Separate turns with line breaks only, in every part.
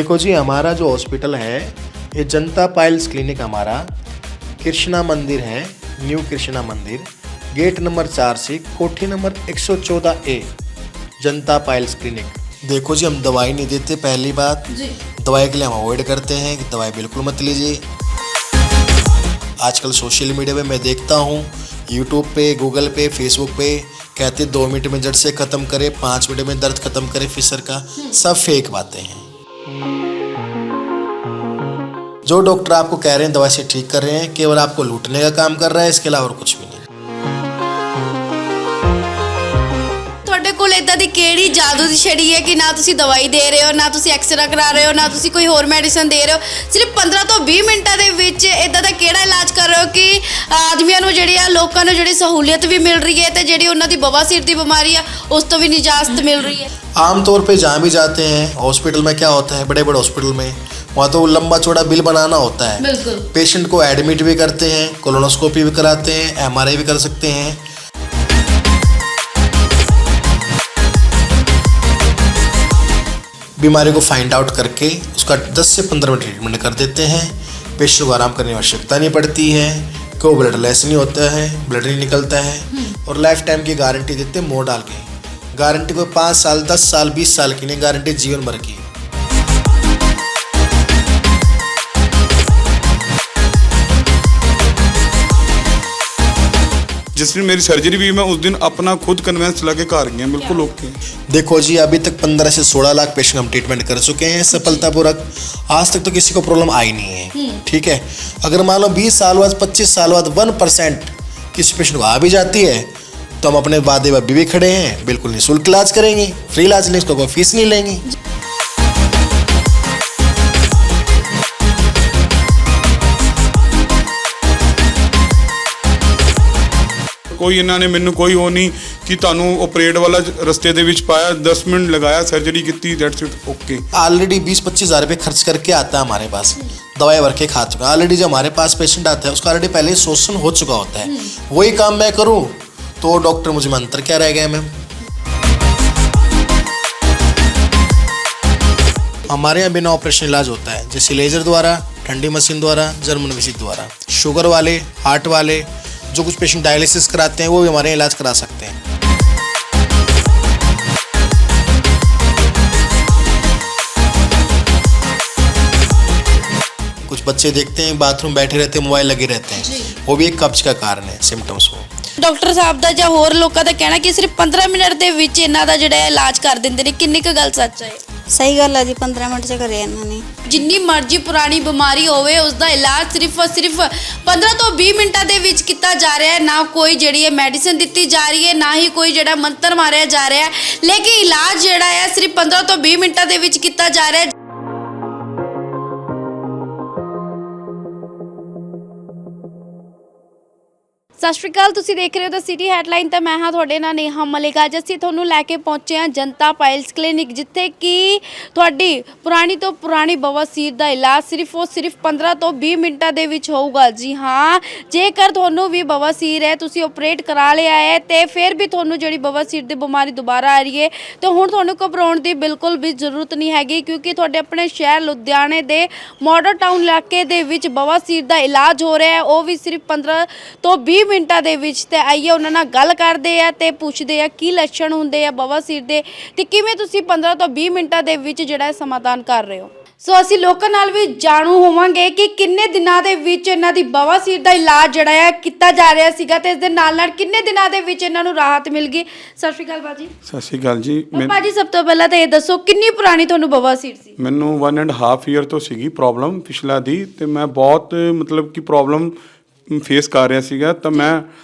देखो जी, हमारा जो हॉस्पिटल है ये जनता पाइल्स क्लिनिक हमारा कृष्णा मंदिर है, न्यू कृष्णा मंदिर, गेट नंबर 4 से कोठी नंबर 114A, जनता पाइल्स क्लिनिक। देखो जी, हम दवाई नहीं देते, पहली बात जी। दवाई के लिए हम अवॉइड करते हैं कि दवाई बिल्कुल मत लीजिए। आजकल सोशल मीडिया पे मैं देखता हूँ, यूट्यूब पे, गूगल पे, फेसबुक पे कहते 2 मिनट में जड़ से ख़त्म करे, 5 मिनट में दर्द ख़त्म करे फिसर का, सब फेक बातें हैं। जो डॉक्टर आपको कह रहे हैं दवाई से ठीक कर रहे हैं, केवल आपको लूटने का काम कर रहा है, इसके अलावा और कुछ भी नहीं।
ਤੁਹਾਡੇ ਕੋਲ ਇਦਾਂ ਦੀ ਕਿਹੜੀ ਜਾਦੂ ਦੀ ਛੜੀ ਹੈ ਕਿ ਨਾ ਤੁਸੀਂ ਦਵਾਈ ਦੇ ਰਹੇ ਹੋ, ਨਾ ਤੁਸੀਂ ਐਕਸਰਾ ਕਰਾ ਰਹੇ ਹੋ, ਨਾ ਤੁਸੀਂ ਕੋਈ ਹੋਰ ਮੈਡੀਸਨ ਦੇ ਰਹੇ ਹੋ, ਸਿਰਫ 15 ਤੋਂ 20 ਮਿੰਟਾਂ ਦੇ ਵਿੱਚ ਇਦਾਂ ਦਾ ਕਿਹੜਾ ਇਲਾਜ ਕਰ ਰਹੇ ਹੋ ਕਿ ਆਦਮੀਆਂ ਨੂੰ ਜਿਹੜੀ ਆ, ਲੋਕਾਂ ਨੂੰ ਜਿਹੜੀ ਸਹੂਲੀਅਤ ਵੀ ਮਿਲ ਰਹੀ ਹੈ ਤੇ ਜਿਹੜੀ ਉਹਨਾਂ ਦੀ ਬਵਾਸੀਰ ਦੀ ਬਿਮਾਰੀ ਆ ਉਸ ਤੋਂ ਵੀ ਨਿਜਾਤ ਮਿਲ ਰਹੀ ਹੈ।
आमतौर पे जहाँ भी जाते हैं हॉस्पिटल में क्या होता है, बड़े बड़े हॉस्पिटल में वहाँ तो लंबा चौड़ा बिल बनाना होता है।
बिल्कुल।
पेशेंट को एडमिट भी करते हैं, कोलोनोस्कोपी भी कराते हैं, MRI भी कर सकते हैं। बीमारी को फाइंड आउट करके उसका 10 से 15 मिनट ट्रीटमेंट कर देते हैं। पेशेंट को आराम करने की आवश्यकता नहीं पड़ती है, कोई ब्लड लेस नहीं होता है, ब्लड नहीं निकलता है, और लाइफ टाइम की गारंटी देते हैं मोड़ डाल के। गारंटी कोई 5 साल, 10 साल, 20 साल की नहीं, गारंटी जीवन भर की।
जिस दिन मेरी सर्जरी भी, मैं उस दिन अपना खुद कन्वेंस चला के घर गया, बिल्कुल ओके।
देखो जी, अभी तक 15 से 16 लाख पेशेंट हम ट्रीटमेंट कर चुके हैं सफलतापूर्वक। आज तक तो किसी को प्रॉब्लम आई नहीं है, ठीक है। अगर मान लो 20 साल बाद, 25 साल बाद 1% किसी पेशेंट को आ भी जाती है तो हम अपने वादे पर भी खड़े हैं, बिल्कुल निःशुल्क इलाज करेंगे, फ्री इलाज लेंगे, इसको कोई फीस नहीं लेंगे।
कोई इन्होंने मैनू कोई वो नहीं कि तुहानू ऑपरेट वाला रस्ते दे विच पाया, 10 मिनट लगाया, सर्जरी की, दैट्स इट, ओके।
ऑलरेडी 20-25 हज़ार रुपये खर्च करके आता है हमारे पास, दवाई भर के खा चुका है। ऑलरेडी जो हमारे पास पेशेंट आता है उसका ऑलरेडी पहले ही शोषण हो चुका होता है। वही काम मैं करूँ तो डॉक्टर मुझे में अंतर क्या रह गया मैम। हमारे यहाँ बिना ऑपरेशन इलाज होता है, जैसे लेजर द्वारा, ठंडी मशीन द्वारा, जर्मन विजिट द्वारा। शुगर वाले, हार्ट वाले, जो कुछ पेशेंट डायलिसिस कराते हैं वो भी हमारे यहाँ इलाज करा सकते हैं। कुछ बच्चे देखते हैं बाथरूम बैठे रहते हैं, मोबाइल लगे रहते हैं, वो भी एक कब्ज का कारण है, सिम्टम्स हो।
ਡਾਕਟਰ ਸਾਹਿਬ ਦਾ ਜਾਂ ਹੋਰ ਲੋਕਾਂ ਦਾ ਕਹਿਣਾ ਕਿ ਸਿਰਫ 15 ਮਿੰਟ ਦੇ ਵਿੱਚ ਇਹਨਾਂ ਦਾ ਜਿਹੜਾ ਇਲਾਜ ਕਰ ਦਿੰਦੇ ਨੇ, ਕਿੰਨੀ ਕੁ ਗੱਲ ਸੱਚ ਹੈ?
ਸਹੀ ਗੱਲ ਹੈ ਜੀ, 15 ਮਿੰਟ 'ਚ ਕਰਿਆ ਇਹਨਾਂ ਨੇ।
ਜਿੰਨੀ ਮਰਜ਼ੀ ਪੁਰਾਣੀ ਬਿਮਾਰੀ ਹੋਵੇ ਉਸ ਦਾ ਇਲਾਜ ਸਿਰਫ 15 ਤੋਂ 20 ਮਿੰਟਾਂ ਦੇ ਵਿੱਚ ਕੀਤਾ ਜਾ ਰਿਹਾ ਹੈ। ਨਾ ਕੋਈ ਜਿਹੜੀ ਹੈ ਮੈਡੀਸਿਨ ਦਿੱਤੀ ਜਾ ਰਹੀ ਹੈ, ਨਾ ਹੀ ਕੋਈ ਜਿਹੜਾ ਮੰਤਰ ਮਾਰਿਆ ਜਾ ਰਿਹਾ ਹੈ, ਲੇਕਿਨ ਇਲਾਜ ਜਿਹੜਾ ਹੈ ਸਿਰਫ 15 ਤੋਂ 20 ਮਿੰਟਾਂ ਦੇ ਵਿੱਚ ਕੀਤਾ ਜਾ ਰਿਹਾ ਹੈ। ਸਤਿ ਸ਼੍ਰੀ ਅਕਾਲ, ਤੁਸੀਂ ਦੇਖ ਰਹੇ ਹੋ ਦ ਸਿਟੀ ਹੈਡਲਾਈਨ ਤੇ ਮੈਂ ਹਾਂ ਤੁਹਾਡੇ ਨਾਲ ਨੇਹਾ ਮਲਿਕ। ਅੱਜ ਅਸੀਂ ਤੁਹਾਨੂੰ ਲੈ ਕੇ ਪਹੁੰਚੇ ਹਾਂ ਜਨਤਾ ਪਾਇਲਸ ਕਲੀਨਿਕ, ਜਿੱਥੇ ਕਿ ਤੁਹਾਡੀ ਪੁਰਾਣੀ ਤੋਂ ਪੁਰਾਣੀ ਬਵਾਸੀਰ ਦਾ ਇਲਾਜ ਸਿਰਫ 15 ਤੋਂ 20 ਮਿੰਟਾਂ ਦੇ ਵਿੱਚ ਹੋਊਗਾ। ਜੀ ਹਾਂ, ਜੇਕਰ ਤੁਹਾਨੂੰ ਵੀ ਬਵਾਸੀਰ ਹੈ, ਤੁਸੀਂ ਆਪਰੇਟ ਕਰਾ ਲਿਆ ਹੈ ਤੇ ਫਿਰ ਵੀ ਤੁਹਾਨੂੰ ਜਿਹੜੀ ਬਵਾਸੀਰ ਦੀ ਬਿਮਾਰੀ ਦੁਬਾਰਾ ਆ ਰਹੀ ਹੈ ਤਾਂ ਹੁਣ ਤੁਹਾਨੂੰ ਘਬਰਾਉਣ ਦੀ ਬਿਲਕੁਲ ਵੀ ਜ਼ਰੂਰਤ ਨਹੀਂ ਹੈਗੀ, ਕਿਉਂਕਿ ਤੁਹਾਡੇ ਆਪਣੇ ਸ਼ਹਿਰ ਲੁਧਿਆਣੇ ਦੇ ਮਾਡਲ ਟਾਊਨ ਇਲਾਕੇ ਦੇ ਵਿੱਚ ਬਵਾਸੀਰ ਦਾ ਇਲਾਜ ਹੋ ਰਿਹਾ ਹੈ, ਉਹ ਵੀ ਸਿਰਫ 15 ਤੋਂ 20 ਮਿੰਟਾਂ ਦੇ ਵਿੱਚ। ਤੇ ਆਈਏ ਉਹਨਾਂ ਨਾਲ ਗੱਲ ਕਰਦੇ ਆ ਤੇ ਪੁੱਛਦੇ ਆ ਕੀ ਲੱਛਣ ਹੁੰਦੇ ਆ ਬਵਾਸੀਰ ਦੇ ਤੇ ਕਿਵੇਂ ਤੁਸੀਂ 15 ਤੋਂ 20 ਮਿੰਟਾਂ ਦੇ ਵਿੱਚ ਜਿਹੜਾ ਸਮਾਧਾਨ ਕਰ ਰਹੇ ਹੋ। ਸੋ ਅਸੀਂ ਲੋਕਾਂ ਨਾਲ ਵੀ ਜਾਣੂ ਹੋਵਾਂਗੇ ਕਿ ਕਿੰਨੇ ਦਿਨਾਂ ਦੇ ਵਿੱਚ ਇਹਨਾਂ ਦੀ ਬਵਾਸੀਰ ਦਾ ਇਲਾਜ ਜਿਹੜਾ ਹੈ ਕੀਤਾ ਜਾ ਰਿਹਾ ਸੀਗਾ ਤੇ ਇਸ ਦੇ ਨਾਲ ਨਾਲ ਕਿੰਨੇ ਦਿਨਾਂ ਦੇ ਵਿੱਚ ਇਹਨਾਂ ਨੂੰ ਰਾਹਤ ਮਿਲ ਗਈ। ਸਤਿ ਸ਼੍ਰੀ ਅਕਾਲ ਬਾਜੀ।
ਸਤਿ ਸ਼੍ਰੀ ਅਕਾਲ ਜੀ।
ਬਾਜੀ, ਸਭ ਤੋਂ ਪਹਿਲਾਂ ਤਾਂ ਇਹ ਦੱਸੋ ਕਿੰਨੀ ਪੁਰਾਣੀ ਤੁਹਾਨੂੰ ਬਵਾਸੀਰ ਸੀ?
ਮੈਨੂੰ 1.5 ਈਅਰ ਤੋਂ ਸੀਗੀ ਪ੍ਰੋਬਲਮ ਪਿਛਲਾ ਦੀ, ਤੇ ਮੈਂ ਬਹੁਤ ਮਤਲਬ ਕਿ ਪ੍ਰੋਬਲਮ ਫੇਸ ਕਰ ਰਿਹਾ ਸੀਗਾ। ਤਾਂ ਮੈਂ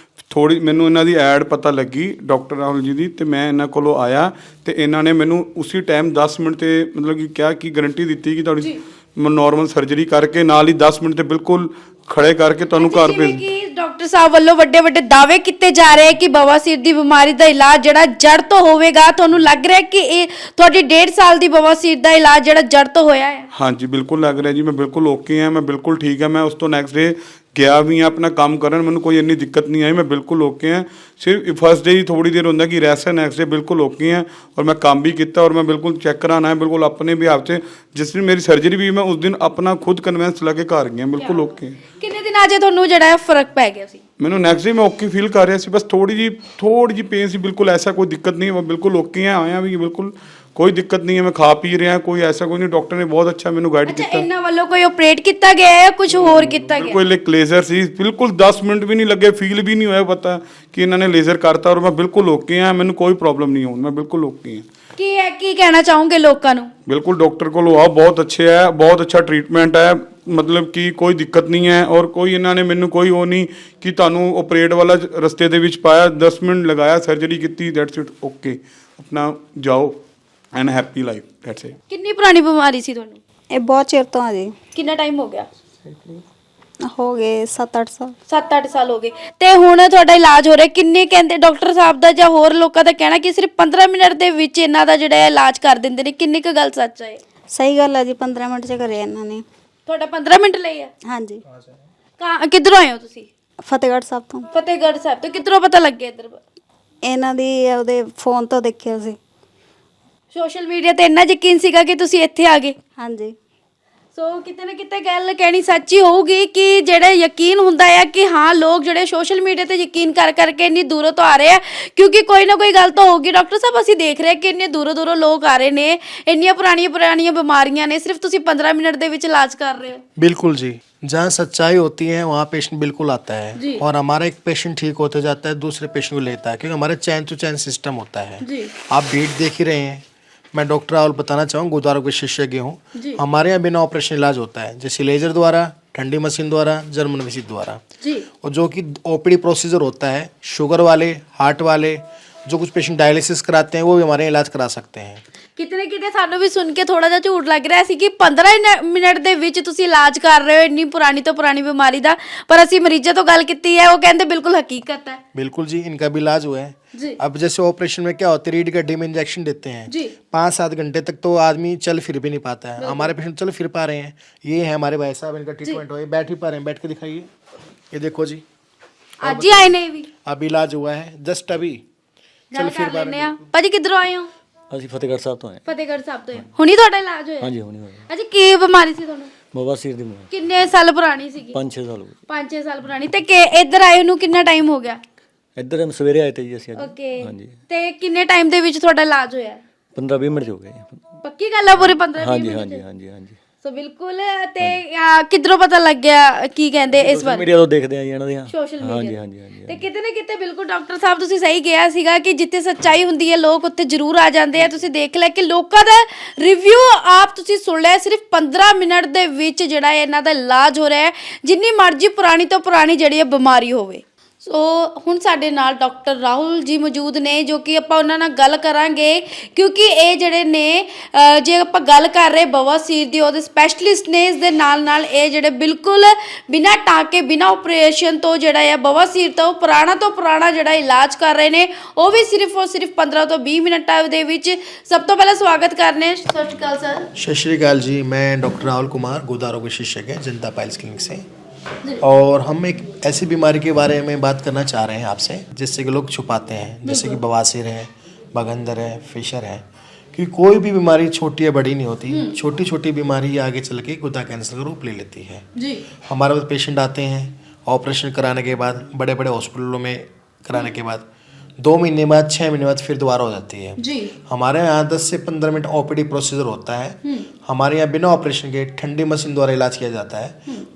ਥੋੜੀ ਮੈਨੂੰ ਇਹਨਾਂ ਦੀ ਐਡ ਪਤਾ ਲੱਗੀ ਡਾਕਟਰ ਰਾਹੁਲ ਜੀ ਦੀ, ਤੇ ਮੈਂ ਇਹਨਾਂ ਕੋਲੋਂ ਆਇਆ ਤੇ ਇਹਨਾਂ ਨੇ ਮੈਨੂੰ ਉਸੇ ਟਾਈਮ 10 ਮਿੰਟ ਤੇ ਮਤਲਬ ਕਿ ਕਿਹਾ ਕਿ ਗਾਰੰਟੀ ਦਿੱਤੀ ਕਿ ਤੁਹਾਡੀ ਨੋਰਮਲ ਸਰਜਰੀ ਕਰਕੇ ਨਾਲ ਹੀ 10 ਮਿੰਟ ਤੇ ਬਿਲਕੁਲ ਖੜੇ ਕਰਕੇ ਤੁਹਾਨੂੰ ਘਰ ਭੇਜ।
ਡਾਕਟਰ ਸਾਹਿਬ ਵੱਲੋਂ ਵੱਡੇ ਵੱਡੇ ਦਾਅਵੇ ਕੀਤੇ ਜਾ ਰਹੇ ਕਿ ਬਵਾਸੀਰ ਦੀ ਬਿਮਾਰੀ ਦਾ ਇਲਾਜ ਜਿਹੜਾ ਜੜ ਤੋਂ ਹੋਵੇਗਾ। ਤੁਹਾਨੂੰ ਲੱਗ ਰਿਹਾ ਕਿ ਇਹ ਤੁਹਾਡੀ 1.5 ਸਾਲ ਦੀ ਬਵਾਸੀਰ ਦਾ ਇਲਾਜ ਜਿਹੜਾ ਜੜ ਤੋਂ ਹੋਇਆ ਹੈ?
ਹਾਂਜੀ ਬਿਲकुल ਲੱਗ ਰਿਹਾ ਜੀ, ਮੈਂ ਬਿਲकुल ਓਕੇ ਹਾਂ, ਮੈਂ ਬਿਲकुल ਠੀਕ ਹਾਂ। ਮੈਂ ਉਸ ਤੋਂ ਨੈਕਸਟ ਡੇ ਗਿਆ ਵੀ ਹਾਂ ਆਪਣਾ ਕੰਮ ਕਰਨ, ਮੈਨੂੰ ਕੋਈ ਇੰਨੀ ਦਿੱਕਤ नहीं आई, मैं बिल्कुल ओके हैं। सिर्फ फर्स्ट डे ही थोड़ी देर होंगे कि रेस्ट है, नैक्सट डे बिल्कुल ओके हैं और मैं काम भी किया और मैं बिल्कुल चेक कराना है बिल्कुल अपने भी आप से। जिस दिन मेरी सर्जरी भी मैं उस दिन अपना खुद कन्वेंस लगे घर गया बिल्कुल ओके।
ਕਿੰਨੇ ਦਿਨ ਅਜੇ ਤੁਹਾਨੂੰ ਜਿਹੜਾ ਫਰਕ ਪੈ ਗਿਆ ਸੀ?
ਮੈਨੂੰ ਨੈਕਸਟ ਡੇ ਮੈਂ ਓਕੇ ਫੀਲ ਕਰ ਰਿਹਾ ਸੀ, ਬਸ ਥੋੜੀ ਜੀ ਪੇਨ ਸੀ, ਬਿਲकुल ऐसा कोई दिक्कत नहीं है, मैं बिल्कुल ओके हैं, आया भी बिल्कुल कोई दिक्कत नहीं है, मैं खा पी रहा कोई ऐसा कोई नहीं, डॉक्टर ने बहुत अच्छा मैंने गाइड
ਅੱਛਾ,
किया।
ਇਹਨਾਂ ਵੱਲੋਂ ਕੋਈ ਆਪਰੇਟ ਕੀਤਾ ਗਿਆ ਹੈ ਜਾਂ ਕੁਝ ਹੋਰ ਕੀਤਾ ਗਿਆ?
कोई लेजर सी बिल्कुल 10 मिनट भी नहीं लगे, फील भी नहीं होया पता कि इन्होंने लेजर करता और मैं बिल्कुल ओके हैं, मैंने कोई प्रॉब्लम नहीं है, मैं बिल्कुल ओके हैं।
ਕੀ ਕਹਿਣਾ ਚਾਹੋਗੇ ਲੋਕਾਂ ਨੂੰ?
बिल्कुल डॉक्टर को लो आओ, बहुत अच्छे है, बहुत अच्छा ट्रीटमेंट है, मतलब कि कोई दिक्कत नहीं है और कोई इन्होंने मैंने कोई वो नहीं कि ਤੁਹਾਨੂੰ ਆਪਰੇਟ ਵਾਲਾ ਰਸਤੇ ਦੇ ਵਿੱਚ ਪਾਇਆ, 10 ਮਿੰਟ ਲਗਾਇਆ, ਸਰਜਰੀ ਕੀਤੀ, ਦੈਟਸ ਇਟ, ਓਕੇ, ਆਪਣਾ ਜਾਓ and happy life, that's it.
ਕਿੰਨੀ ਪੁਰਾਣੀ ਬਿਮਾਰੀ ਸੀ ਤੁਹਾਨੂੰ?
ਇਹ ਬਹੁਤ ਚਿਰ ਤੋਂ ਆ ਜੀ,
ਕਿੰਨਾ ਟਾਈਮ ਹੋ ਗਿਆ?
ਹੋ ਗਏ 7-8 ਸਾਲ।
7-8 ਸਾਲ ਹੋ ਗਏ ਤੇ ਹੁਣ ਤੁਹਾਡਾ ਇਲਾਜ ਹੋ ਰਿਹਾ। ਕਿੰਨੇ ਕਹਿੰਦੇ ਡਾਕਟਰ ਸਾਹਿਬ ਦਾ ਜਾਂ ਹੋਰ ਲੋਕਾਂ ਦਾ ਕਹਿਣਾ ਕਿ ਸਿਰਫ 15 ਮਿੰਟ ਦੇ ਵਿੱਚ ਇਹਨਾਂ ਦਾ ਜਿਹੜਾ ਇਲਾਜ ਕਰ ਦਿੰਦੇ ਨੇ, ਕਿੰਨੀ ਕੁ ਗੱਲ ਸੱਚ ਹੈ?
ਸਹੀ ਗੱਲ ਹੈ ਜੀ, 15 ਮਿੰਟ 'ਚ ਕਰਿਆ ਇਹਨਾਂ ਨੇ।
ਤੁਹਾਡਾ 15 ਮਿੰਟ ਲਈ ਹੈ?
ਹਾਂਜੀ।
ਕਿੱਧਰੋਂ ਆਏ ਹੋ ਤੁਸੀਂ?
ਫਤਿਹਗੜ੍ਹ ਸਾਹਿਬ ਤੋਂ।
ਫਤਿਹਗੜ੍ਹ ਸਾਹਿਬ ਤੋਂ। ਕਿੱਧਰੋਂ ਪਤਾ ਲੱਗਿਆ ਇੱਧਰ?
ਇਹਨਾਂ ਦੀ ਉਹਦੇ ਫੋਨ ਤੋਂ ਦੇਖਿਆ ਸੀ।
ਸੋਸ਼ਲ ਮੀਡੀਆ ਤੇ ਇੰਨਾ ਯਕੀਨ ਸੀਗਾ ਕਿ ਤੁਸੀਂ ਇੱਥੇ ਆ ਗਏ?
ਹਾਂਜੀ।
ਸੋ ਕਿਤੇ ਨਾ ਕਿਤੇ ਗੱਲ ਕਹਿਣੀ ਸੱਚੀ ਹੋਊਗੀ ਕਿ ਜਿਹੜਾ ਯਕੀਨ ਹੁੰਦਾ ਹੈ ਕਿ ਹਾਂ ਲੋਕ ਜਿਹੜੇ ਸੋਸ਼ਲ ਮੀਡੀਆ ਤੇ ਯਕੀਨ ਕਰ ਕਰਕੇ ਇੰਨੀ ਦੂਰੋਂ ਤੋਂ ਆ ਰਹੇ ਆ, ਕਿਉਂਕਿ ਕੋਈ ਨਾ ਕੋਈ ਗੱਲ ਤਾਂ ਹੋਊਗੀ। ਡਾਕਟਰ ਸਾਹਿਬ ਅਸੀਂ ਦੇਖ ਰਹੇ ਕਿ ਇੰਨੇ ਦੂਰੋਂ ਲੋਕ ਆ ਰਹੇ ਨੇ, ਇੰਨੀਆਂ ਪੁਰਾਣੀਆਂ ਬਿਮਾਰੀਆਂ ਨੇ, ਸਿਰਫ ਤੁਸੀਂ 15 ਮਿੰਟ ਦੇ ਵਿੱਚ ਇਲਾਜ ਕਰ ਰਹੇ ਹੋ।
बिल्कुल जी, जहाँ सच्चाई होती है वहाँ पेशेंट बिल्कुल आता
जी।
है और हमारा एक पेशेंट ठीक होते जाता है, दूसरे पेशेंट को लेता है, क्योंकि हमारा चैन टू चैन सिस्टम होता है।
जी।
आप भीड़ देख ही रहे हैं। मैं डॉक्टर राहुल बताना चाहूँगा, गुरुद्वारा के विशेषज्ञ हूँ।
जी।
हमारे यहाँ बिना ऑपरेशन इलाज होता है, जैसे लेजर द्वारा, ठंडी मशीन द्वारा, जर्मन मशीन द्वारा।
जी।
और जो कि ओपीडी प्रोसीजर होता है, शुगर वाले, हार्ट वाले, जो कुछ पेशेंट डायलिसिस कराते हैं वो भी हमारे यहाँ इलाज करा सकते हैं।
ਕਿਤੇ ਨਾ ਕਿਤੇ ਸਾਨੂੰ ਵੀ ਸੁਣ ਕੇ ਥੋੜਾ ਜਿਹਾ ਝੂਠ ਲੱਗ ਰਿਹਾ ਸੀ ਕਿ 15 ਮਿੰਟ ਦੇ ਵਿੱਚ ਤੁਸੀਂ ਇਲਾਜ ਕਰ ਰਹੇ ਹੋ ਇੰਨੀ ਪੁਰਾਣੀ ਤੋਂ ਪੁਰਾਣੀ ਬਿਮਾਰੀ ਦਾ, ਪਰ ਅਸੀਂ ਮਰੀਜ਼ਾਂ ਤੋਂ ਗੱਲ ਕੀਤੀ ਹੈ, ਉਹ ਕਹਿੰਦੇ ਬਿਲकुल हकीकत है।
बिल्कुल जी, इनका भी इलाज हुआ है
जी।
अब जैसे ऑपरेशन में क्या होता है, रीढ़ की हड्डी में इंजेक्शन देते हैं
जी।
5-7 घंटे तक तो आदमी चल फिर भी नहीं पाता है। हमारे पेशेंट चल फिर पा रहे हैं। ये है हमारे भाई साहब, इनका ट्रीटमेंट हो, बैठ ही पा रहे हैं, बैठ के दिखाइए, ये देखो जी,
ਅੱਜ ਹੀ ਆਏ ਨੇ ਵੀ?
अभी इलाज हुआ है जस्ट अभी,
ਗੱਲ ਕਰ ਲੈਂਦੇ ਆ। ਭਾਜੀ ਕਿੱਧਰੋਂ ਆਏ ਹੋ?
ਅਸੀਂ ਫਤਿਹਗੜ੍ਹ ਸਾਹਿਬ ਤੋਂ ਆਏ।
ਫਤਿਹਗੜ੍ਹ ਸਾਹਿਬ ਤੋਂ। ਹੁਣੀ ਤੁਹਾਡਾ ਇਲਾਜ ਹੋਇਆ?
ਹਾਂਜੀ ਹੁਣੀ ਹੋਇਆ।
ਅੱਛਾ, ਕੀ ਬਿਮਾਰੀ ਸੀ ਤੁਹਾਨੂੰ?
ਬਵਾਸੀਰ ਦੀ ਬਿਮਾਰੀ।
ਕਿੰਨੇ ਸਾਲ ਪੁਰਾਣੀ ਸੀਗੀ?
5-6 ਸਾਲ ਹੋ ਗਏ।
5-6 ਸਾਲ ਪੁਰਾਣੀ। ਤੇ ਕਿ ਇੱਧਰ ਆਏ ਨੂੰ ਕਿੰਨਾ ਟਾਈਮ ਹੋ ਗਿਆ?
ਇੱਧਰ ਹਮ ਸਵੇਰੇ ਆਏ ਤੇ ਜੀ ਅਸੀਂ ਅੱਜ।
ਓਕੇ।
ਹਾਂਜੀ।
ਤੇ ਕਿੰਨੇ ਟਾਈਮ ਦੇ ਵਿੱਚ ਤੁਹਾਡਾ ਇਲਾਜ ਹੋਇਆ?
15-20 ਮਿੰਟ ਹੋ ਗਏ ਜੀ।
ਪੱਕੀ ਗੱਲ ਆ? ਪੂਰੇ 15
ਹਾਂਜੀ
ਮਿੰਟ?
ਹਾਂਜੀ ਹਾਂਜੀ ਹਾਂਜੀ।
ਸੋ ਬਿਲਕੁਲ। ਤੇ ਕਿੱਧਰੋਂ ਪਤਾ ਲੱਗਿਆ ਕੀ ਕਹਿੰਦੇ ਇਸ ਬਾਰੇ?
ਮੀਡੀਆ ਤੋਂ ਦੇਖਦੇ ਆ ਜੀ ਇਹਨਾਂ ਦੀਆਂ।
Social media.
ਹਾਂਜੀ ਹਾਂਜੀ ਹਾਂਜੀ।
ਤੇ ਕਿਤੇ ਨਾ ਕਿਤੇ ਬਿਲਕੁਲ ਡਾਕਟਰ ਸਾਹਿਬ ਤੁਸੀਂ ਸਹੀ ਕਿਹਾ ਸੀਗਾ ਕਿ ਜਿੱਥੇ ਸੱਚਾਈ ਹੁੰਦੀ ਹੈ ਲੋਕ ਉੱਥੇ ਜ਼ਰੂਰ ਆ ਜਾਂਦੇ ਆ। ਤੁਸੀਂ ਦੇਖ ਲਿਆ ਕਿ ਲੋਕਾਂ ਦਾ ਰਿਵਿਊ ਆਪ ਤੁਸੀਂ ਸੁਣ ਲਿਆ, ਸਿਰਫ 15 ਮਿੰਟ ਦੇ ਵਿੱਚ ਜਿਹੜਾ ਇਹਨਾਂ ਦਾ ਇਲਾਜ ਹੋ ਰਿਹਾ ਹੈ, ਜਿੰਨੀ ਮਰਜ਼ੀ ਪੁਰਾਣੀ ਤੋਂ ਪੁਰਾਣੀ ਜਿਹੜੀ ਹੈ ਬਿਮਾਰੀ ਹੋਵੇ। ਸੋ ਹੁਣ ਸਾਡੇ ਨਾਲ ਡਾਕਟਰ ਰਾਹੁਲ ਜੀ ਮੌਜੂਦ ਨੇ, ਜੋ ਕਿ ਆਪਾਂ ਉਹਨਾਂ ਨਾਲ ਗੱਲ ਕਰਾਂਗੇ, ਕਿਉਂਕਿ ਇਹ ਜਿਹੜੇ ਨੇ ਜੇ ਆਪਾਂ ਗੱਲ ਕਰ ਰਹੇ ਬਵਾਸੀਰ ਦੀ, ਉਹਦੇ ਸਪੈਸ਼ਲਿਸਟ ਨੇ। ਇਸ ਦੇ ਨਾਲ ਇਹ ਜਿਹੜੇ ਬਿਲਕੁਲ ਬਿਨਾਂ ਟਾਂਕੇ, ਬਿਨਾਂ ਆਪਰੇਸ਼ਨ ਤੋਂ ਜਿਹੜਾ ਹੈ ਬਵਾਸੀਰ ਤੋਂ ਪੁਰਾਣਾ ਜਿਹੜਾ ਇਲਾਜ ਕਰ ਰਹੇ ਨੇ, ਉਹ ਵੀ ਸਿਰਫ 15 ਤੋਂ 20 ਮਿੰਟਾਂ ਦੇ ਵਿੱਚ। ਸਭ ਤੋਂ ਪਹਿਲਾਂ ਸਵਾਗਤ ਕਰਨੇ। ਸਤਿ ਸ਼੍ਰੀ ਅਕਾਲ ਸਰ।
सत श्रीकाल जी, मैं डॉक्टर राहुल कुमार, गुरुद्वारा के विशेषज्ञ, जनता पाइल्स क्लिनिक से। और हम एक ऐसी बीमारी के बारे में बात करना चाह रहे हैं आपसे जिससे कि लोग छुपाते हैं, जैसे कि बवासीर है, बगंदर है, फिशर है। कि कोई भी बीमारी छोटी या बड़ी नहीं होती, छोटी छोटी बीमारी आगे चल के गुर्दा कैंसर का रूप ले लेती है।
जी।
हमारे पास पेशेंट आते हैं ऑपरेशन कराने के बाद, बड़े बड़े हॉस्पिटलों में कराने के बाद 2 महीने बाद, 6 महीने बाद फिर दोबारा हो जाती है।
जी।
हमारे यहाँ 10 से 15 मिनट ओपीडी प्रोसीजर होता है। हमारे यहाँ बिना ऑपरेशन के ठंडी मशीन द्वारा इलाज किया जाता है,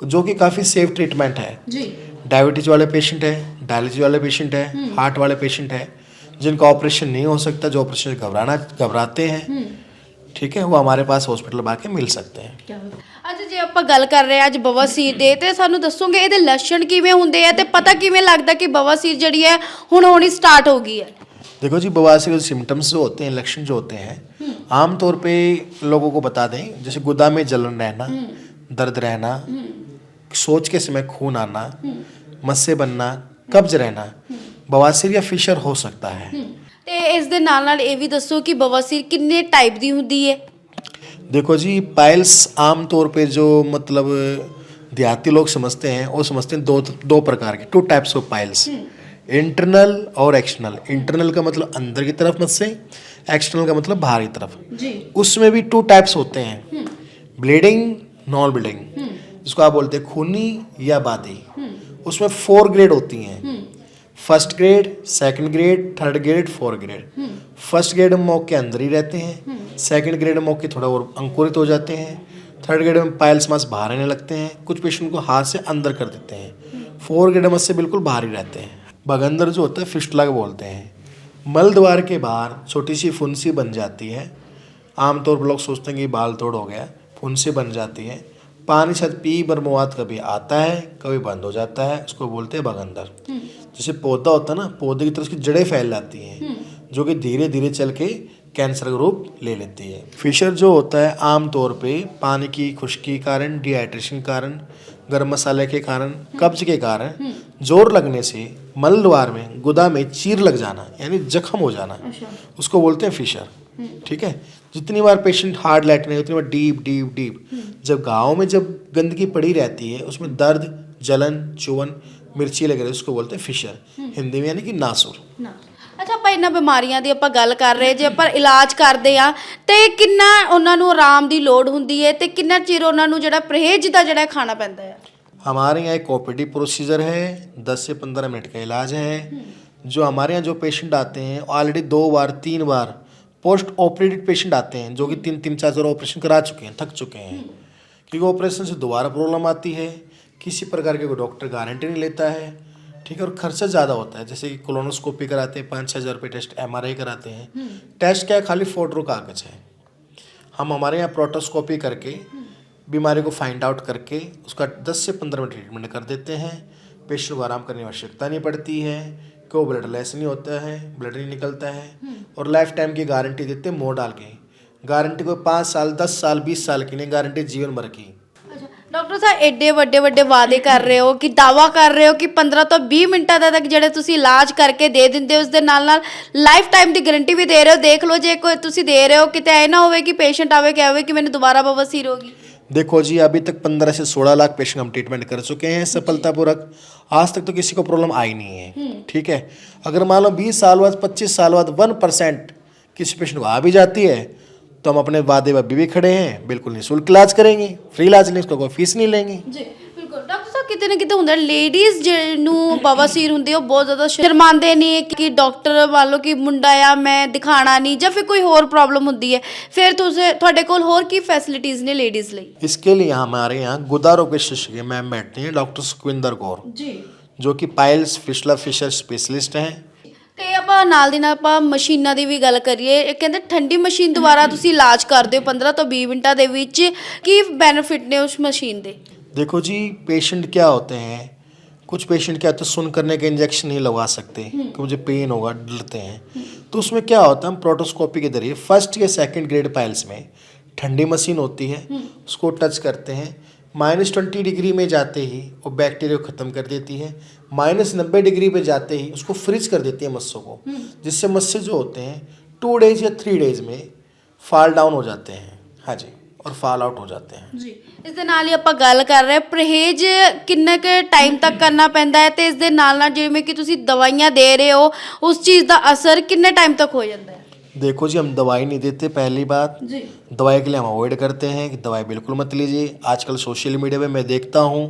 जो कि काफ़ी सेफ ट्रीटमेंट है।
जी।
डायबिटीज वाले पेशेंट है, डायलिसिस वाले पेशेंट है, हार्ट वाले पेशेंट है, जिनका ऑपरेशन नहीं हो सकता, जो ऑपरेशन घबराते हैं, ठीक है, वो हमारे पास हॉस्पिटल में आके मिल सकते हैं।
ਅੱਜ ਜੇ ਆਪਾਂ ਗੱਲ ਕਰ ਰਹੇ ਹਾਂ ਅੱਜ ਬਵਾਸੀਰ ਦੇ, ਤੇ ਸਾਨੂੰ ਦੱਸੋਗੇ ਇਹਦੇ ਲੱਛਣ ਕਿਵੇਂ ਹੁੰਦੇ ਆ ਤੇ ਪਤਾ ਕਿਵੇਂ ਲੱਗਦਾ ਕਿ ਬਵਾਸੀਰ ਜਿਹੜੀ ਹੈ ਹੁਣ ਹੋਣੀ ਸਟਾर्ट हो गई है?
देखो जी, बवासीर के सिम्टम्स जो होते हैं, लक्षण जो होते हैं, आमतौर पे लोगों को बता दें, जैसे गुदा में जलन रहना, दर्द रहना, सोच के समय खून आना, मस्से बनना, कब्ज रहना बवासीर या फिशर हो सकता है।
ਤੇ ਇਸ ਦੇ ਨਾਲ ਇਹ ਵੀ ਦੱਸੋ ਕਿ ਬਵਾਸੀਰ ਕਿੰਨੇ ਟਾਈਪ ਦੀ ਹੁੰਦੀ ਹੈ?
देखो जी, पाइल्स आम तौर पे जो मतलब देहाती लोग समझते हैं वो समझते हैं दो प्रकार के, 2 टाइप्स ऑफ पाइल्स, इंटरनल और एक्सटर्नल। इंटरनल का मतलब अंदर की तरफ मस्से, एक्सटर्नल का मतलब बाहर की तरफ।
जी।
उसमें भी 2 टाइप्स होते हैं, ब्लीडिंग, नॉन ब्लीडिंग, जिसको आप बोलते हैं खूनी या बादी। उसमें 4 ग्रेड होती हैं, first grade, second grade, third grade, 4 grade. First grade में मौके के अंदर ही रहते हैं, सेकंड ग्रेड में मौके थोड़ा और अंकुरित हो जाते हैं, थर्ड ग्रेड में पाइल्स मास बाहर आने लगते हैं, कुछ पेशेंट को हाथ से अंदर कर देते हैं, 4 ग्रेड में से बिल्कुल बाहर ही रहते हैं। बगंदर जो होता है फिस्टुला बोलते हैं। मल द्वार के बाहर छोटी सी फुंसी बन जाती है, आमतौर पर लोग सोचते हैं कि बाल तोड़ हो गया, फुंसी बन जाती है, पानी शायद पी बरमवाद कभी आता है कभी बंद हो जाता है, उसको बोलते हैं बगंदर। जैसे पौधा होता है ना, पौधे की तरफ उसकी जड़ें फैल जाती हैं जो कि धीरे धीरे चल के कैंसर का रूप ले लेती है। फिशर जो होता है आमतौर पे पानी की खुश्की के कारण, डिहाइड्रेशन के कारण, गर्म मसाले के कारण, कब्ज के कारण, जोर लगने से मल द्वार में गुदा में चीर लग जाना यानी जख्म हो जाना, उसको बोलते हैं फिशर। ठीक है, जितनी बार पेशेंट हार्ड लैट्रिन है उतनी बार डीप डीप डीप, जब गाँव में जब गंदगी पड़ी रहती है उसमें दर्द, जलन, चुवन, मिर्ची लग रही है, उसको बोलते हैं फिशर, हिंदी में यानी कि नासुर।
ਅੱਛਾ, ਆਪਾਂ ਇਹਨਾਂ ਬਿਮਾਰੀਆਂ ਦੀ ਆਪਾਂ ਗੱਲ ਕਰ ਰਹੇ, ਜੇ ਆਪਾਂ ਇਲਾਜ ਕਰਦੇ ਆ ਤੇ ਕਿੰਨਾ ਉਹਨਾਂ ਨੂੰ ਆਰਾਮ ਦੀ ਲੋੜ ਹੁੰਦੀ ਹੈ ਤੇ ਕਿੰਨਾ ਚਿਰ ਉਹਨਾਂ ਨੂੰ ਜਿਹੜਾ ਪਰਹੇਜ਼ ਦਾ ਜਿਹੜਾ ਖਾਣਾ ਪੈਂਦਾ ਹੈ?
हमारे यहाँ एक ऑपरेटिव प्रोसीजर है, 10 से 15 मिनट का इलाज है। जो हमारे यहाँ जो पेशेंट आते हैं ऑलरेडी 2 बार 3 बार पोस्ट ऑपरेटिव पेशेंट आते हैं जो कि 3-4 ऑपरेशन करा चुके हैं, थक चुके हैं, क्योंकि ऑपरेशन से दोबारा प्रॉब्लम आती है, किसी प्रकार के कोई डॉक्टर गारंटी नहीं लेता है। ठीक है, और खर्चा ज़्यादा होता है, जैसे कि कोलोनोस्कोपी कराते हैं 5-6 हज़ार रुपये, टेस्ट MRI कराते हैं। टेस्ट क्या है, खाली फोटो कागज है। हम हमारे यहाँ प्रोटोस्कोपी करके बीमारी को फाइंड आउट करके उसका 10 से 15 मिनट ट्रीटमेंट कर देते हैं। पेशेंट को आराम करने की आवश्यकता नहीं पड़ती है, कोई ब्लड लेस नहीं होता है, ब्लड नहीं निकलता है, और लाइफ टाइम की गारंटी देते हैं मोह डाल के। गारंटी कोई 5 साल, 10 साल, 20 साल की नहीं, गारंटी जीवन भर की।
ਡਾਕਟਰ ਸਾਹਿਬ ਐਡੇ ਵੱਡੇ ਵੱਡੇ ਵਾਅਦੇ ਕਰ ਰਹੇ ਹੋ ਕਿ ਦਾਵਾ ਕਰ ਰਹੇ ਹੋ ਕਿ 15 ਤੋਂ 20 ਮਿੰਟਾਂ ਦਾ ਤੱਕ ਜਿਹੜੇ ਤੁਸੀਂ ਇਲਾਜ ਕਰਕੇ ਦੇ ਦਿੰਦੇ ਹੋ, ਉਸ ਦੇ ਨਾਲ ਨਾਲ ਲਾਈਫ ਟਾਈਮ ਦੀ ਗਾਰੰਟੀ ਵੀ ਦੇ ਰਹੇ ਹੋ। ਦੇਖ ਲਓ, ਜੇ ਕੋਈ ਤੁਸੀਂ ਦੇ ਰਹੇ ਹੋ ਕਿਤੇ ਐ ਨਾ ਹੋਵੇ ਕਿ ਪੇਸ਼ੈਂਟ ਆਵੇ ਕਿ ਆਵੇ ਕਿ ਮੈਨੂੰ ਦੁਬਾਰਾ ਬਵਾਸੀਰ ਹੋਗੀ।
देखो जी, अभी तक 15 से 16 लाख पेशेंट हम ट्रीटमेंट कर चुके हैं सफलतापूर्वक, आज तक तो किसी को प्रॉब्लम आई नहीं है। ठीक है, अगर मान लो 20 साल बाद, 25 साल बाद 1% किसी पेशेंट को आ भी जाती है तो हम अपने वादे पर अभी भी खड़े हैं, बिल्कुल निःशुल्क इलाज करेंगे, फ्री इलाज लेंगे, उसका कोई फीस नहीं लेंगे।
ਜੀ ਬਿਲਕੁਲ। ਡਾਕਟਰ ਸਾਹਿਬ ਕਿਤੇ ਨਾ ਕਿਤੇ ਹੁੰਦਾ ਲੇਡੀਜ਼ ਜਿਹਨੂੰ ਬਵਾਸੀਰ ਹੁੰਦੀ ਹੈ ਉਹ ਬਹੁਤ ਜ਼ਿਆਦਾ ਸ਼ਰਮਾਉਂਦੇ ਨੇ ਕਿ ਡਾਕਟਰ ਮੰਨ ਲਓ ਕਿ ਮੁੰਡਾ ਆ ਮੈਂ ਦਿਖਾਣਾ ਨਹੀਂ, ਜਾਂ ਫਿਰ ਕੋਈ ਹੋਰ ਪ੍ਰੋਬਲਮ ਹੁੰਦੀ ਹੈ, ਫਿਰ ਤੁਸੀਂ ਤੁਹਾਡੇ ਕੋਲ ਹੋਰ ਕੀ ਫੈਸਿਲਿਟੀਜ਼ ਨੇ ਲੇਡੀਜ਼ ਲਈ?
इसके लिए हमारे यहाँ गुदा रोग विशेषज्ञ मैम बैठते हैं, डॉक्टर सुखविंदर कौर,
ਜੀ।
जो कि पाइल्स फिशला फिशर स्पेशलिस्ट हैं।
ਤੇ ਆਪਾਂ ਨਾਲ ਦੀ ਨਾਲ ਆਪਾਂ ਮਸ਼ੀਨਾਂ ਦੀ ਵੀ ਗੱਲ ਕਰੀਏ। ਇਹ ਕਹਿੰਦੇ ਠੰਡੀ ਮਸ਼ੀਨ ਦੁਆਰਾ ਤੁਸੀਂ ਇਲਾਜ ਕਰਦੇ ਹੋ 15 ਤੋਂ 20 ਮਿੰਟਾਂ ਦੇ ਵਿੱਚ, ਕੀ ਬੈਨੀਫਿਟ ਨੇ ਉਸ ਮਸ਼ੀਨ ਦੇ?
देखो जी, पेशेंट क्या होते हैं, कुछ पेशेंट क्या होते हैं सुन करने के इंजेक्शन नहीं लगवा सकते कि मुझे पेन होगा, डरते हैं, तो उसमें क्या होता है हम प्रोटोस्कोपी के जरिए फर्स्ट या सेकंड ग्रेड पाइल्स में ठंडी मशीन होती है, उसको टच करते हैं, -20 डिग्री में जाते ही वो बैक्टीरिया को ख़त्म कर देती है, -90 डिग्री पे जाते ही उसको फ्रीज कर देती है मस्सों को, जिससे मस्से जो होते हैं 2 डेज या 3 डेज में फॉल डाउन हो जाते हैं। हाँ जी, और फॉल आउट हो जाते हैं।
ਜੀ। ਇਸ ਦੇ ਨਾਲ ਹੀ ਆਪਾਂ ਗੱਲ ਕਰ ਰਹੇ ਪਰਹੇਜ਼ ਕਿੰਨੇ ਕੁ ਟਾਈਮ ਤੱਕ ਕਰਨਾ ਪੈਂਦਾ ਹੈ, ਤੇ ਇਸ ਦੇ ਨਾਲ ਨਾਲ ਜਿਵੇਂ ਕਿ ਤੁਸੀਂ ਦਵਾਈਆਂ ਦੇ ਰਹੇ ਹੋ ਉਸ ਚੀਜ਼ ਦਾ ਅਸਰ ਕਿੰਨੇ ਟਾइम तक हो जाता है?
देखो जी, हम दवाई नहीं देते, पहली बात
जी।
दवाई के लिए हम अवॉइड करते हैं कि दवाई बिल्कुल मत लीजिए। आजकल सोशल मीडिया पे मैं देखता हूँ,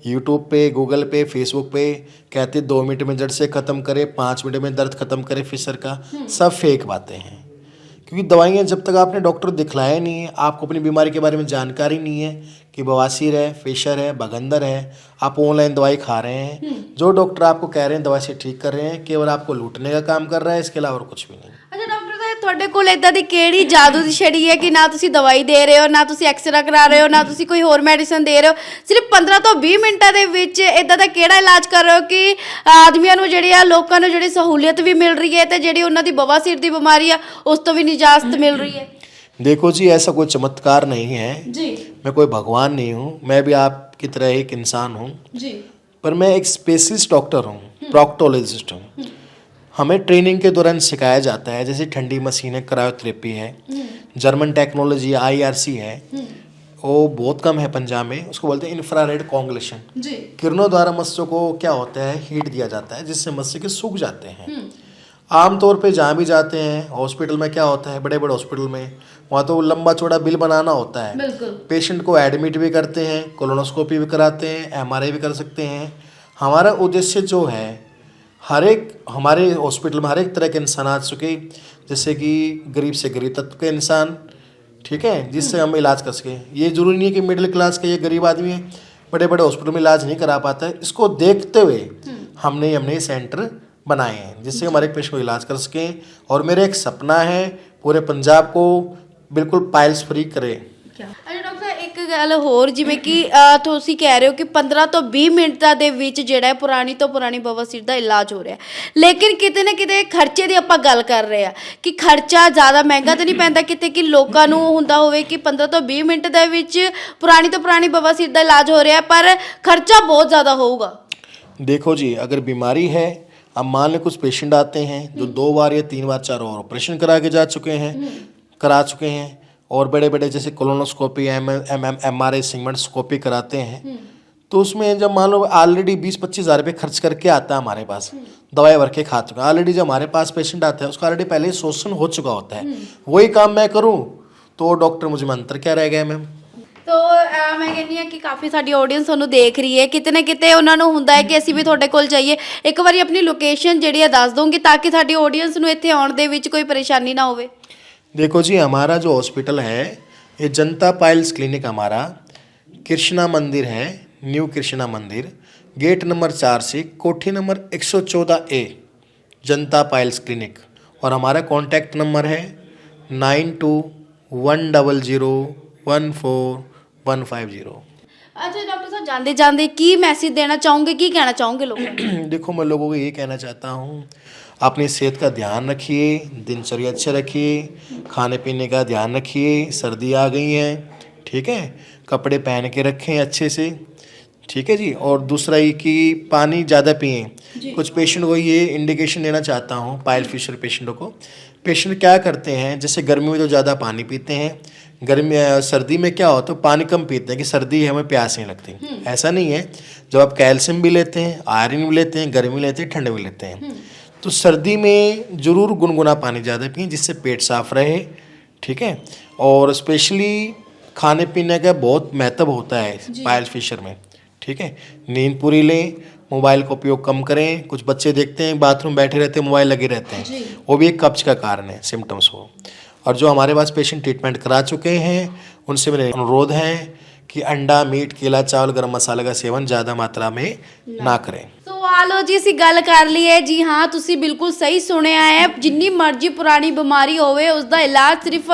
यूट्यूब पे, गूगल पे, फेसबुक पे कहते 2 मिनट में जड़ से ख़त्म करे, 5 मिनट में दर्द ख़त्म करे फिशर का, सब फेक बातें हैं। क्योंकि दवाइयाँ जब तक आपने डॉक्टर दिखलाया नहीं है, आपको अपनी बीमारी के बारे में जानकारी नहीं है कि बवासीर है, फिशर है, बगंदर है, आप ऑनलाइन दवाई खा रहे हैं। जो डॉक्टर आपको कह रहे हैं दवाई से ठीक कर रहे हैं, केवल आपको लूटने का काम कर रहा है, इसके अलावा और कुछ भी नहीं।
ਅੱਛਾ ਡਾਕਟਰ ਸਾਹਿਬ, ਤੁਹਾਡੇ ਕੋਲ ਇਦਾਂ ਦੀ ਕਿਹੜੀ ਜਾਦੂ ਦੀ ਛੜੀ ਹੈ ਕਿ ਨਾ ਤੁਸੀਂ ਦਵਾਈ ਦੇ ਰਹੇ ਹੋ, ਨਾ ਤੁਸੀਂ ਐਕਸਰਾ ਕਰਾ ਰਹੇ ਹੋ, ਨਾ ਤੁਸੀਂ ਕੋਈ ਹੋਰ ਮੈਡੀਸਨ ਦੇ ਰਹੇ ਹੋ, ਸਿਰਫ 15 ਤੋਂ 20 ਮਿੰਟਾਂ ਦੇ ਵਿੱਚ ਇਦਾਂ ਦਾ ਕਿਹੜਾ ਇਲਾਜ ਕਰ ਰਹੇ ਹੋ ਕਿ ਆਦਮੀਆਂ ਨੂੰ ਜਿਹੜੀ ਆ, ਲੋਕਾਂ ਨੂੰ ਜਿਹੜੀ ਸਹੂਲੀਅਤ ਵੀ ਮਿਲ ਰਹੀ ਹੈ ਤੇ ਜਿਹੜੀ ਉਹਨਾਂ ਦੀ ਬਵਾਸੀਰ ਦੀ ਬਿਮਾਰੀ ਆ ਉਸ ਤੋਂ ਵੀ ਨਿਜਾਤ ਮਿਲ ਰਹੀ ਹੈ?
देखो जी, ऐसा कोई चमत्कार नहीं है
जी।
मैं कोई भगवान नहीं हूँ, मैं भी आपकी तरह एक इंसान हूँ।
जी।
पर मैं एक स्पेशलिस्ट डॉक्टर हूँ, प्रॉक्टोलॉजिस्ट हूँ। हमें ट्रेनिंग के दौरान सिखाया जाता है, जैसे ठंडी मशीनें, क्रायोथेरेपी है, जर्मन टेक्नोलॉजी IRC है, वो बहुत कम है पंजाब में, उसको बोलते हैं इंफ्रारेड कॉन्गुलेशन। किरणों द्वारा मस्तिष्क को क्या होता है, हीट दिया जाता है, जिससे मस्तिष्क सूख जाते हैं। आमतौर पे जहाँ भी जाते हैं हॉस्पिटल में क्या होता है, बड़े बड़े हॉस्पिटल में वहाँ तो लंबा चौड़ा बिल बनाना होता है। पेशेंट को एडमिट भी करते हैं, कोलोनोस्कोपी भी कराते हैं, MRI भी कर सकते हैं। हमारा उद्देश्य जो है, हर एक हमारे हॉस्पिटल में हर एक तरह के इंसान आ चुके, जैसे कि गरीब से गरीब तत्व के इंसान, ठीक है, जिससे हम इलाज कर सकें। ये जरूरी नहीं है कि मिडिल क्लास का ये गरीब आदमी है बड़े बड़े हॉस्पिटल में इलाज नहीं करा पाता है। इसको देखते हुए हमने सेंटर बनाए हैं, जिससे हमारे पेशेंट को इलाज कर सकें। और मेरा एक सपना है पूरे पंजाब को बिल्कुल ਪਾਇਲਸ फ्री करे।
ਅੱਛਾ ਡਾਕਟਰ ਸਾਹਿਬ, ਇੱਕ ਗੱਲ ਹੋਰ, ਜਿਵੇਂ ਕਿ ਤੁਸੀਂ ਕਹਿ ਰਹੇ ਹੋ ਕਿ 15 ਤੋਂ 20 ਮਿੰਟਾਂ ਦੇ ਵਿੱਚ ਜਿਹੜਾ ਹੈ ਪੁਰਾਣੀ ਤੋਂ ਪੁਰਾਣੀ ਬਵਾਸੀਰ ਦਾ ਇਲਾਜ ਹੋ ਰਿਹਾ, ਲੇਕਿਨ ਕਿਤੇ ਨਾ ਕਿਤੇ ਖਰਚੇ ਦੀ ਆਪਾਂ ਗੱਲ ਕਰ ਰਹੇ ਆ ਕਿ ਖਰਚਾ ਜ਼ਿਆਦਾ ਮਹਿੰਗਾ ਤਾਂ ਨਹੀਂ ਪੈਂਦਾ ਕਿਤੇ, ਕਿ ਲੋਕਾਂ ਨੂੰ ਹੁੰਦਾ ਹੋਵੇ ਕਿ 15 ਤੋਂ 20 ਮਿੰਟ ਦੇ ਵਿੱਚ ਪੁਰਾਣੀ ਤੋਂ ਪੁਰਾਣੀ ਬਵਾਸੀਰ ਦਾ ਇਲਾਜ ਹੋ ਰਿਹਾ, ਪਰ ਖਰਚਾ ਬਹੁਤ ਜ਼ਿਆਦਾ ਹੋਊਗਾ।
देखो जी, अगर बीमारी है, अब मान लें कुछ पेशेंट आते हैं जो 2 बार या 3 बार 4 और ऑपरेशन करा चुके हैं और बड़े बड़े जैसे कोलोनोस्कोपी, MRI, सिगमेंटस्कोपी कराते हैं, तो उसमें जब मान लो ऑलरेडी 20-25 हज़ार रुपये खर्च करके आता है हमारे पास, दवाई भर के खा चुका है ऑलरेडी। जब हमारे पास पेशेंट आता है उसका ऑलरेडी पहले ही शोषण हो चुका होता है। वही काम मैं करूँ तो डॉक्टर मुझे मंत्र क्या रह गया मैम।
ਤੋ ਮੈਂ ਕਹਿੰਦੀ ਹਾਂ ਕਿ ਕਾਫੀ ਸਾਡੀ ਆਡੀਅנס ਤੁਹਾਨੂੰ ਦੇਖ ਰਹੀ ਹੈ, ਕਿਤੇ ਨਾ ਕਿਤੇ ਉਹਨਾਂ ਨੂੰ ਹੁੰਦਾ ਹੈ ਕਿ ਅਸੀਂ ਵੀ ਤੁਹਾਡੇ ਕੋਲ ਜਾਈਏ। ਇੱਕ ਵਾਰੀ ਆਪਣੀ ਲੋਕੇਸ਼ਨ ਜਿਹੜੀ ਹੈ ਦੱਸ ਦੋਗੇ ਤਾਂ ਕਿ ਸਾਡੀ ਆਡੀਅנס ਨੂੰ ਇੱਥੇ ਆਉਣ ਦੇ ਵਿੱਚ ਕੋਈ ਪਰੇਸ਼ਾਨੀ ਨਾ ਹੋਵੇ।
देखो जी, हमारा जो हॉस्पिटल है ये जनता पाइल्स क्लिनिक हमारा कृष्णा मंदिर है, न्यू कृष्णा मंदिर, गेट नंबर 4 से कोठी नंबर 114A, जनता पाइल्स क्लिनिक। और हमारा कॉन्टैक्ट नंबर है 92-100-14150।
अच्छा डॉक्टर साहब, ਜਾਂਦੇ ਜਾਂਦੇ ਕੀ ਮੈਸੇਜ ਦੇਣਾ ਚਾਹੋਗੇ, ਕੀ ਕਹਿਣਾ ਚਾਹੋਗੇ ਲੋਕਾਂ ਨੂੰ?
देखो, मैं लोगों को ये कहना चाहता हूँ, अपनी सेहत का ध्यान रखिए, दिनचर्या अच्छे रखिए, खाने पीने का ध्यान रखिए। सर्दी आ गई है, ठीक है, कपड़े पहन के रखें अच्छे से, ठीक है जी। और दूसरा ये कि पानी ज़्यादा पिएं। कुछ पेशेंट को ये इंडिकेशन देना चाहता हूँ, पाइल फिशर पेशेंटों को। पेशेंट क्या करते हैं, जैसे गर्मी में तो ज़्यादा पानी पीते हैं, सर्दी में क्या होता है पानी कम पीते हैं कि सर्दी है हमें प्यास नहीं लगती। ऐसा नहीं है, जब आप कैल्शियम भी लेते हैं, आयरन भी लेते हैं, गर्मी लेते हैं, ठंड भी लेते हैं, तो सर्दी में ज़रूर गुनगुना पानी ज़्यादा पिएं जिससे पेट साफ रहे, ठीक है। और स्पेशली खाने पीने का बहुत महत्व होता है पाइल फिशर में, ठीक है। नींद पूरी लें, मोबाइल का उपयोग कम करें। कुछ बच्चे देखते हैं बाथरूम बैठे रहते हैं, मोबाइल लगे रहते हैं, वो भी एक कब्ज का कारण है, सिम्टम्स हो। और जो हमारे पास पेशेंट ट्रीटमेंट करा चुके हैं उनसे मेरे अनुरोध है कि अंडा, मीट, केला, चावल, गरम मसाले का सेवन ज़्यादा मात्रा में ना करें।
ਸੋ ਆ ਲਓ ਜੀ, ਅਸੀਂ ਗੱਲ ਕਰ ਲਈ ਹੈ। ਜੀ ਹਾਂ, ਤੁਸੀਂ ਬਿਲਕੁਲ ਸਹੀ ਸੁਣਿਆ ਹੈ। ਜਿੰਨੀ ਮਰਜ਼ੀ ਪੁਰਾਣੀ ਬਿਮਾਰੀ ਹੋਵੇ ਉਸ ਦਾ ਇਲਾਜ ਸਿਰਫ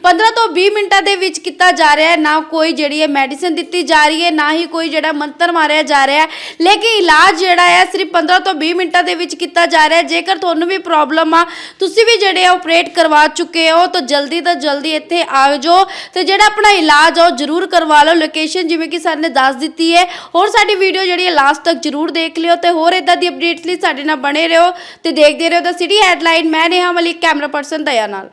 15 ਤੋਂ 20 ਮਿੰਟਾਂ ਦੇ ਵਿੱਚ ਕੀਤਾ ਜਾ ਰਿਹਾ ਹੈ। ਨਾ ਕੋਈ ਜਿਹੜੀ ਹੈ ਮੈਡੀਸਿਨ ਦਿੱਤੀ ਜਾ ਰਹੀ ਹੈ, ਨਾ ਹੀ ਕੋਈ ਜਿਹੜਾ ਮੰਤਰ ਮਾਰਿਆ ਜਾ ਰਿਹਾ ਹੈ, ਲੇਕਿਨ ਇਲਾਜ ਜਿਹੜਾ ਹੈ ਸਿਰਫ 15 ਤੋਂ 20 ਮਿੰਟਾਂ ਦੇ ਵਿੱਚ ਕੀਤਾ ਜਾ ਰਿਹਾ ਹੈ। ਜੇਕਰ ਤੁਹਾਨੂੰ ਵੀ ਪ੍ਰੋਬਲਮ ਆ, ਤੁਸੀਂ ਵੀ ਜਿਹੜੇ ਆ ਆਪਰੇਟ ਕਰਵਾ ਚੁੱਕੇ ਹੋ, ਤਾਂ ਜਲਦੀ ਤੋਂ ਜਲਦੀ ਇੱਥੇ ਆ ਜਾਓ ਤੇ ਜਿਹੜਾ ਆਪਣਾ ਇਲਾਜ ਆ ਉਹ ਜ਼ਰੂਰ ਕਰਵਾ ਲਓ। ਲੋਕੇਸ਼ਨ ਜਿਵੇਂ ਕਿ ਸਰ ਨੇ ਦੱਸ ਦਿੱਤੀ ਹੈ। ਹੋਰ ਸਾਡੀ ਵੀਡੀਓ ਜਿਹੜੀ ਹੈ ਲਾਸਟ ਤੱਕ ਜ਼ਰੂਰ ਦੇਖ ਲਿਓ ਤੇ ਹੋਰ ਇਦਾਂ ਦੀ ਅਪਡੇਟਸ ਲਈ ਸਾਡੇ ਨਾਲ ਬਣੇ ਰਹੋ ਤੇ ਦੇਖਦੇ ਰਹੋ ਦ ਸਿਟੀ ਹੈਡਲਾਈਨ। ਮੈਂ ਨੇਹਾ ਮਲਿਕ, ਕੈਮਰਾ ਪਰਸਨ ਦਇਆ ਨਾਲ।